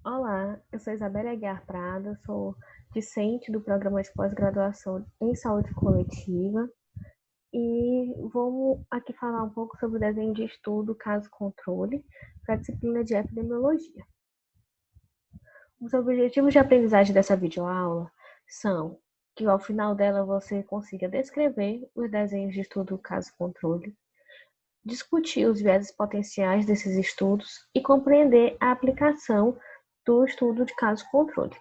Olá, eu sou Isabela Aguiar Prada, sou discente do programa de pós-graduação em saúde coletiva e vamos aqui falar um pouco sobre o desenho de estudo caso-controle para a disciplina de epidemiologia. Os objetivos de aprendizagem dessa videoaula são que ao final dela você consiga descrever os desenhos de estudo caso-controle, discutir os viéses potenciais desses estudos e compreender a aplicação do estudo de caso-controle.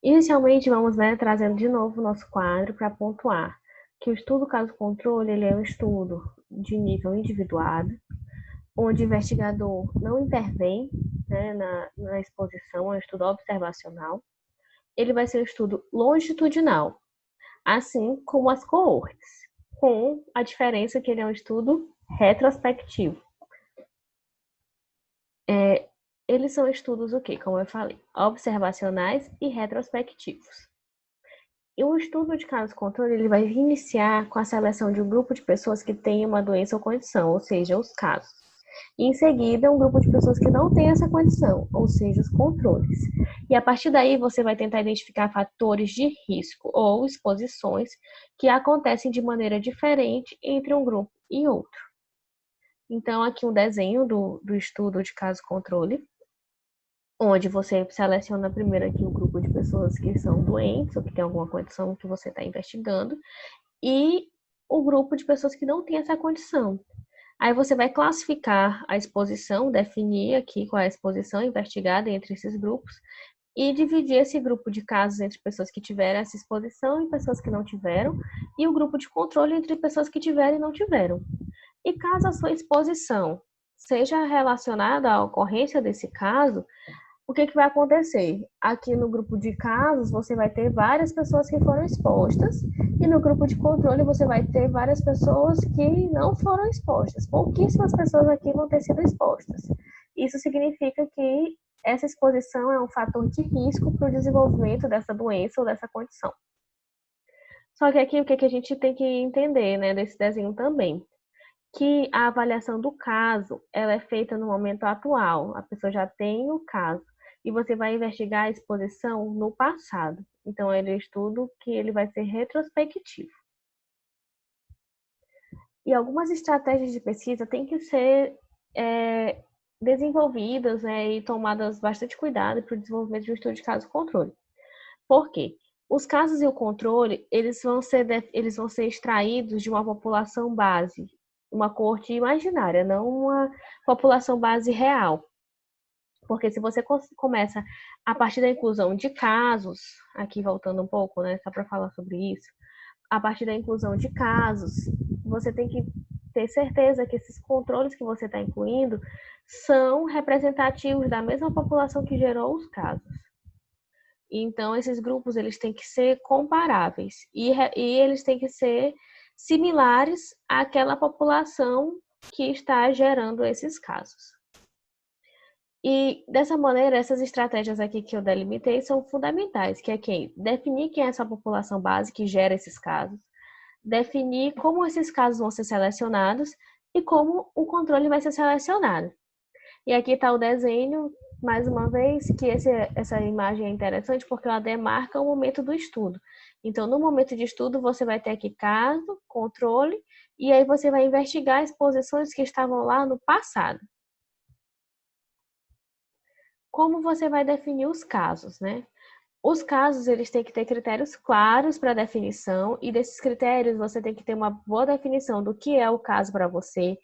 Inicialmente, vamos, trazendo de novo o nosso quadro para pontuar que o estudo caso-controle ele é um estudo de nível individuado, onde o investigador não intervém, na exposição, é um estudo observacional. Ele vai ser um estudo longitudinal, assim como as coortes, com a diferença que ele é um estudo retrospectivo. Eles são estudos o quê? Como eu falei, observacionais e retrospectivos. E o estudo de caso-controle ele vai iniciar com a seleção de um grupo de pessoas que têm uma doença ou condição, ou seja, os casos. E em seguida, um grupo de pessoas que não tem essa condição, ou seja, os controles. E a partir daí, você vai tentar identificar fatores de risco ou exposições que acontecem de maneira diferente entre um grupo e outro. Então, aqui um desenho do estudo de caso-controle, onde você seleciona primeiro aqui o grupo de pessoas que são doentes ou que tem alguma condição que você está investigando e o grupo de pessoas que não tem essa condição. Aí você vai classificar a exposição, definir aqui qual é a exposição investigada entre esses grupos e dividir esse grupo de casos entre pessoas que tiveram essa exposição e pessoas que não tiveram, e o grupo de controle entre pessoas que tiveram e não tiveram. E caso a sua exposição seja relacionada à ocorrência desse caso, o que vai acontecer? Aqui no grupo de casos, você vai ter várias pessoas que foram expostas, e no grupo de controle, você vai ter várias pessoas que não foram expostas. Pouquíssimas pessoas aqui vão ter sido expostas. Isso significa que essa exposição é um fator de risco para o desenvolvimento dessa doença ou dessa condição. Só que aqui o que a gente tem que entender, desse desenho também? Que a avaliação do caso ela é feita no momento atual. A pessoa já tem o caso e você vai investigar a exposição no passado. Então, ele é um estudo que ele vai ser retrospectivo. E algumas estratégias de pesquisa têm que ser desenvolvidas, e tomadas bastante cuidado para o desenvolvimento de um estudo de caso-controle. Por quê? Os casos e o controle, eles vão ser extraídos de uma população base, uma coorte imaginária, não uma população base real. Porque se você começa a partir da inclusão de casos, aqui voltando um pouco, só para falar sobre isso, a partir da inclusão de casos, você tem que ter certeza que esses controles que você está incluindo são representativos da mesma população que gerou os casos. Então, esses grupos eles têm que ser comparáveis e eles têm que ser similares àquela população que está gerando esses casos. E dessa maneira, essas estratégias aqui que eu delimitei são fundamentais, que é definir quem é essa população base que gera esses casos, definir como esses casos vão ser selecionados e como o controle vai ser selecionado. E aqui está o desenho, mais uma vez, que essa imagem é interessante porque ela demarca o momento do estudo. Então, no momento de estudo, você vai ter aqui caso, controle, e aí você vai investigar exposições que estavam lá no passado. Como você vai definir os casos, Os casos, eles têm que ter critérios claros para definição, e desses critérios você tem que ter uma boa definição do que é o caso para você,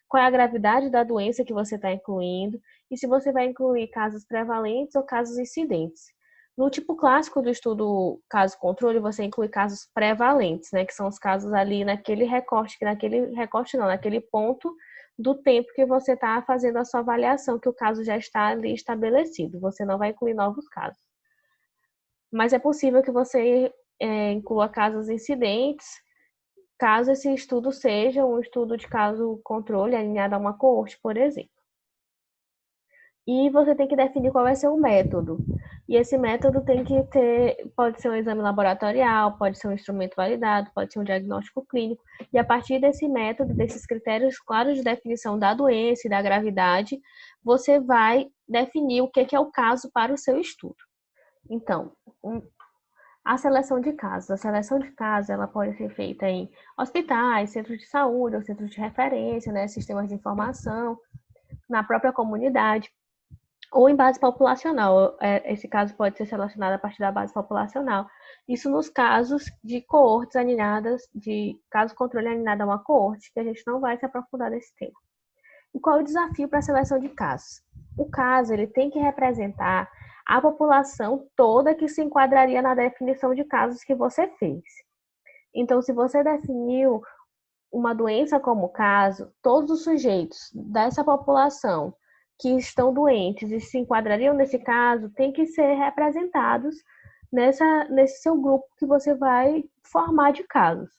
qual é a gravidade da doença que você está incluindo, e se você vai incluir casos prevalentes ou casos incidentes. No tipo clássico do estudo caso-controle, você inclui casos prevalentes, que são os casos ali naquele naquele ponto do tempo que você está fazendo a sua avaliação, que o caso já está ali estabelecido. Você não vai incluir novos casos. Mas é possível que você inclua casos incidentes, caso esse estudo seja um estudo de caso controle alinhado a uma coorte, por exemplo. E você tem que definir qual vai ser o método. E esse método tem que ter, pode ser um exame laboratorial, pode ser um instrumento validado, pode ser um diagnóstico clínico. E a partir desse método, desses critérios claros de definição da doença e da gravidade, você vai definir o que é o caso para o seu estudo. Então, a seleção de casos. A seleção de casos ela pode ser feita em hospitais, centros de saúde, ou centros de referência, né, sistemas de informação, na própria comunidade, ou em base populacional. Esse caso pode ser selecionado a partir da base populacional. Isso nos casos de coortes alinhadas, de caso controle alinhado a uma coorte, que a gente não vai se aprofundar nesse tema. E qual é o desafio para a seleção de casos? O caso ele tem que representar a população toda que se enquadraria na definição de casos que você fez. Então, se você definiu uma doença como caso, todos os sujeitos dessa população que estão doentes e se enquadrariam nesse caso têm que ser representados nesse seu grupo que você vai formar de casos.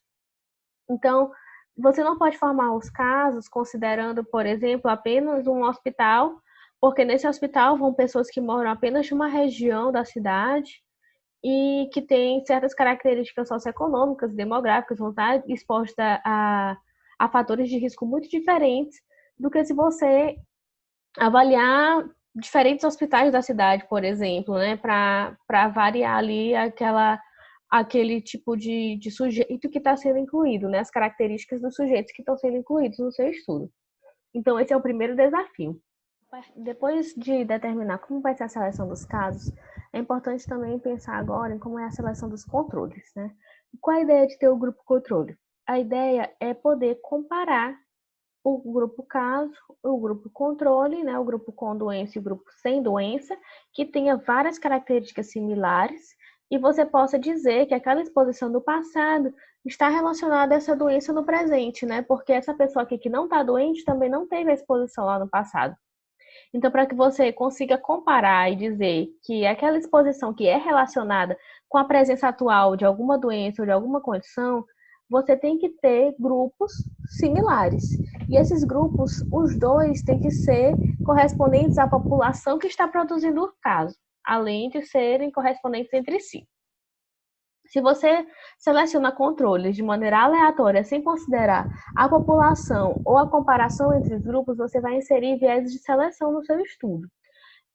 Então, você não pode formar os casos considerando, por exemplo, apenas um hospital, porque nesse hospital vão pessoas que moram apenas de uma região da cidade e que tem certas características socioeconômicas, demográficas, vão estar expostas a fatores de risco muito diferentes do que se você avaliar diferentes hospitais da cidade, por exemplo, né, para variar ali aquele tipo de sujeito que está sendo incluído, né, as características dos sujeitos que estão sendo incluídos no seu estudo. Então, esse é o primeiro desafio. Depois de determinar como vai ser a seleção dos casos, é importante também pensar agora em como é a seleção dos controles, né? Qual a ideia de ter o grupo controle? A ideia é poder comparar o grupo caso, o grupo controle, né, o grupo com doença e o grupo sem doença, que tenha várias características similares, e você possa dizer que aquela exposição do passado está relacionada a essa doença no presente, né? Porque essa pessoa aqui que não está doente também não teve a exposição lá no passado. Então, para que você consiga comparar e dizer que aquela exposição que é relacionada com a presença atual de alguma doença ou de alguma condição, você tem que ter grupos similares. E esses grupos, os dois têm que ser correspondentes à população que está produzindo o caso, além de serem correspondentes entre si. Se você seleciona controles de maneira aleatória, sem considerar a população ou a comparação entre os grupos, você vai inserir viés de seleção no seu estudo.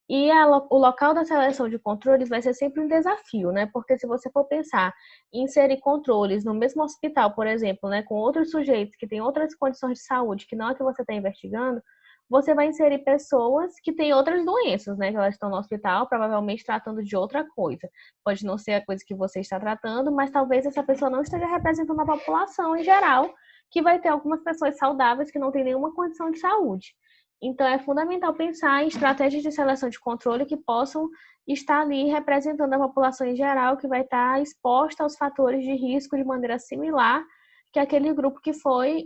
E o local da seleção de controles vai ser sempre um desafio, né? Porque se você for pensar em inserir controles no mesmo hospital, por exemplo, né, com outros sujeitos que têm outras condições de saúde que não é a que você está investigando, você vai inserir pessoas que têm outras doenças, né? Que elas estão no hospital, provavelmente tratando de outra coisa. Pode não ser a coisa que você está tratando, mas talvez essa pessoa não esteja representando a população em geral, que vai ter algumas pessoas saudáveis que não têm nenhuma condição de saúde. Então, é fundamental pensar em estratégias de seleção de controle que possam estar ali representando a população em geral, que vai estar exposta aos fatores de risco de maneira similar que aquele grupo que foi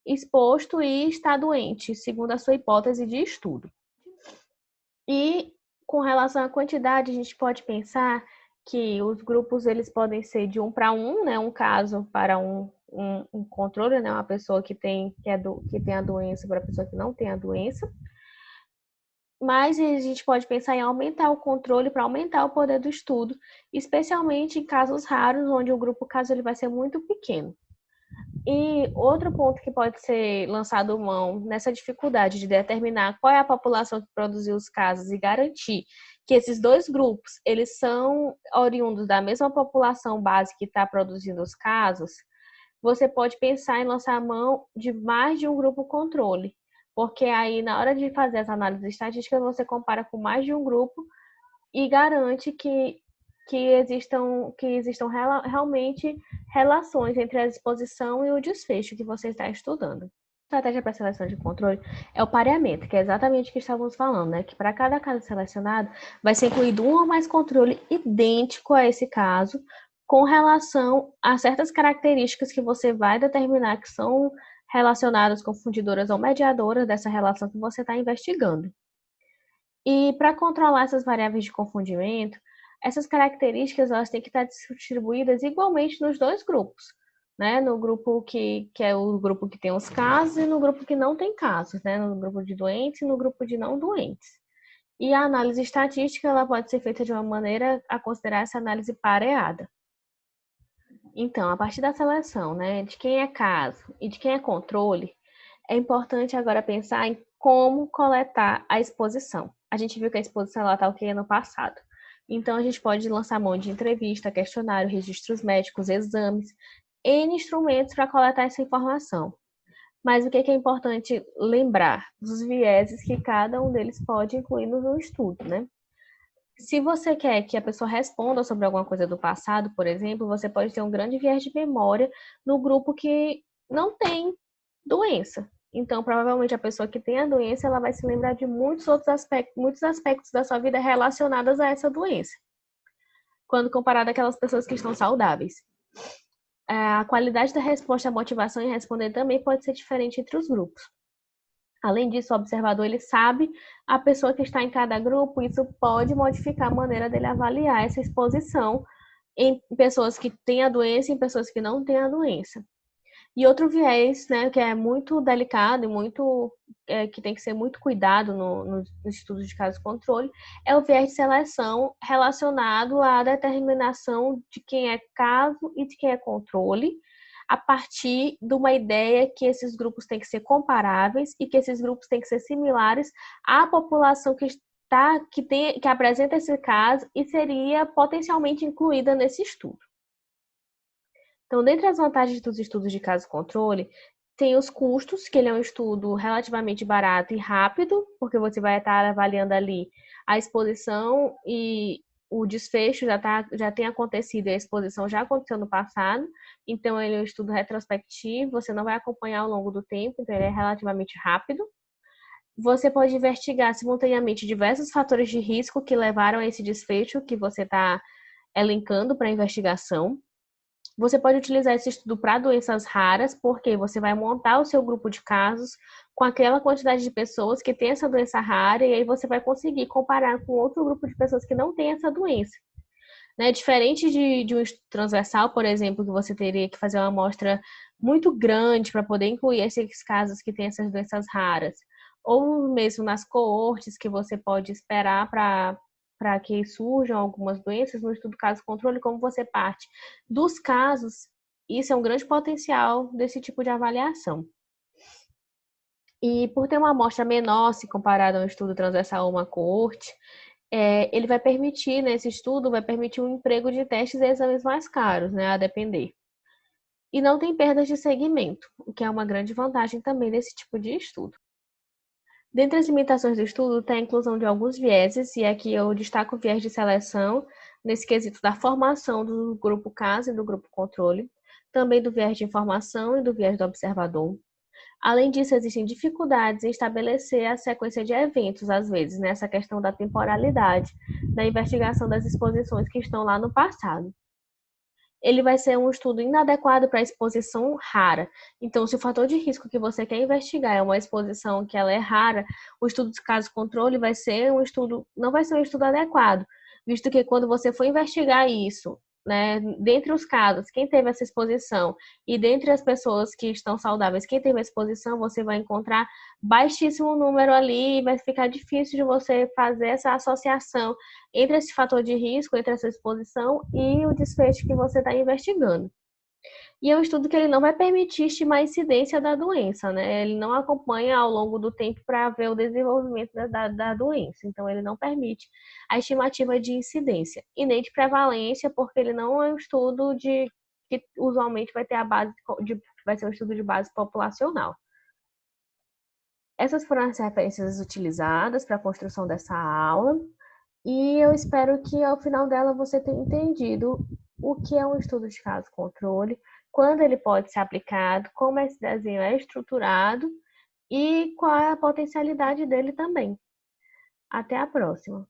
exposto e está doente, segundo a sua hipótese de estudo. E com relação à quantidade, a gente pode pensar que os grupos eles podem ser de 1 para 1, né? Um caso para um controle, né? Uma pessoa que tem a doença para a pessoa que não tem a doença. Mas a gente pode pensar em aumentar o controle para aumentar o poder do estudo, especialmente em casos raros, onde o grupo caso ele vai ser muito pequeno. E outro ponto que pode ser lançado mão nessa dificuldade de determinar qual é a população que produziu os casos e garantir que esses dois grupos eles são oriundos da mesma população base que está produzindo os casos, você pode pensar em lançar mão de mais de um grupo controle, porque aí na hora de fazer as análises estatísticas você compara com mais de um grupo e garante que existam realmente relações entre a exposição e o desfecho que você está estudando. A estratégia para a seleção de controle é o pareamento, que é exatamente o que estávamos falando, né? Que para cada caso selecionado vai ser incluído um ou mais controle idêntico a esse caso, com relação a certas características que você vai determinar que são relacionadas, confundidoras ou mediadoras dessa relação que você está investigando. E para controlar essas variáveis de confundimento, essas características elas têm que estar distribuídas igualmente nos dois grupos, né? No grupo que é o grupo que tem os casos e no grupo que não tem casos, né? No grupo de doentes e no grupo de não doentes. E a análise estatística ela pode ser feita de uma maneira a considerar essa análise pareada. Então, a partir da seleção, né, de quem é caso e de quem é controle, é importante agora pensar em como coletar a exposição. A gente viu que a exposição está ok no passado. Então, a gente pode lançar mão de entrevista, questionário, registros médicos, exames, N instrumentos para coletar essa informação. Mas o que é importante lembrar? Dos vieses que cada um deles pode incluir no estudo, né? Se você quer que a pessoa responda sobre alguma coisa do passado, por exemplo, você pode ter um grande viés de memória no grupo que não tem doença. Então, provavelmente a pessoa que tem a doença, ela vai se lembrar de muitos aspectos da sua vida relacionados a essa doença, quando comparado àquelas pessoas que estão saudáveis. A qualidade da resposta, a motivação em responder também pode ser diferente entre os grupos. Além disso, o observador ele sabe a pessoa que está em cada grupo, e isso pode modificar a maneira dele avaliar essa exposição em pessoas que têm a doença e em pessoas que não têm a doença. E outro viés, né, que é muito delicado e muito que tem que ser muito cuidado nos estudos de caso controle, é o viés de seleção relacionado à determinação de quem é caso e de quem é controle, a partir de uma ideia que esses grupos têm que ser comparáveis e que esses grupos têm que ser similares à população que apresenta esse caso e seria potencialmente incluída nesse estudo. Então, dentre as vantagens dos estudos de caso controle, tem os custos, que ele é um estudo relativamente barato e rápido, porque você vai estar avaliando ali a exposição e o desfecho já tem acontecido, e a exposição já aconteceu no passado, então ele é um estudo retrospectivo, você não vai acompanhar ao longo do tempo, então ele é relativamente rápido. Você pode investigar simultaneamente diversos fatores de risco que levaram a esse desfecho que você está elencando para a investigação. Você pode utilizar esse estudo para doenças raras, porque você vai montar o seu grupo de casos com aquela quantidade de pessoas que tem essa doença rara, e aí você vai conseguir comparar com outro grupo de pessoas que não tem essa doença. Né? Diferente de um estudo transversal, por exemplo, que você teria que fazer uma amostra muito grande para poder incluir esses casos que têm essas doenças raras, ou mesmo nas coortes que você pode esperar para que surjam algumas doenças, no estudo caso-controle, como você parte dos casos, isso é um grande potencial desse tipo de avaliação. E por ter uma amostra menor, se comparado a um estudo transversal ou uma coorte, ele vai permitir, nesse estudo, vai permitir um emprego de testes e exames mais caros, né, a depender. E não tem perdas de segmento, o que é uma grande vantagem também desse tipo de estudo. Dentre as limitações do estudo, tem a inclusão de alguns vieses, e aqui eu destaco o viés de seleção, nesse quesito da formação do grupo caso e do grupo controle, também do viés de informação e do viés do observador. Além disso, existem dificuldades em estabelecer a sequência de eventos, às vezes, nessa questão da temporalidade, da investigação das exposições que estão lá no passado. Ele vai ser um estudo inadequado para exposição rara. Então, se o fator de risco que você quer investigar é uma exposição que ela é rara, o estudo de caso controle vai ser um estudo, não vai ser um estudo adequado, visto que quando você for investigar isso, né, dentre os casos, quem teve essa exposição e dentre as pessoas que estão saudáveis, quem teve a exposição, você vai encontrar baixíssimo número ali e vai ficar difícil de você fazer essa associação entre esse fator de risco, entre essa exposição e o desfecho que você está investigando. E é um estudo que ele não vai permitir estimar a incidência da doença, né? Ele não acompanha ao longo do tempo para ver o desenvolvimento da doença. Então, ele não permite a estimativa de incidência e nem de prevalência, porque ele não é um estudo que usualmente vai ter vai ser um estudo de base populacional. Essas foram as referências utilizadas para a construção dessa aula. E eu espero que ao final dela você tenha entendido o que é um estudo de caso controle, quando ele pode ser aplicado, como esse desenho é estruturado e qual é a potencialidade dele também. Até a próxima!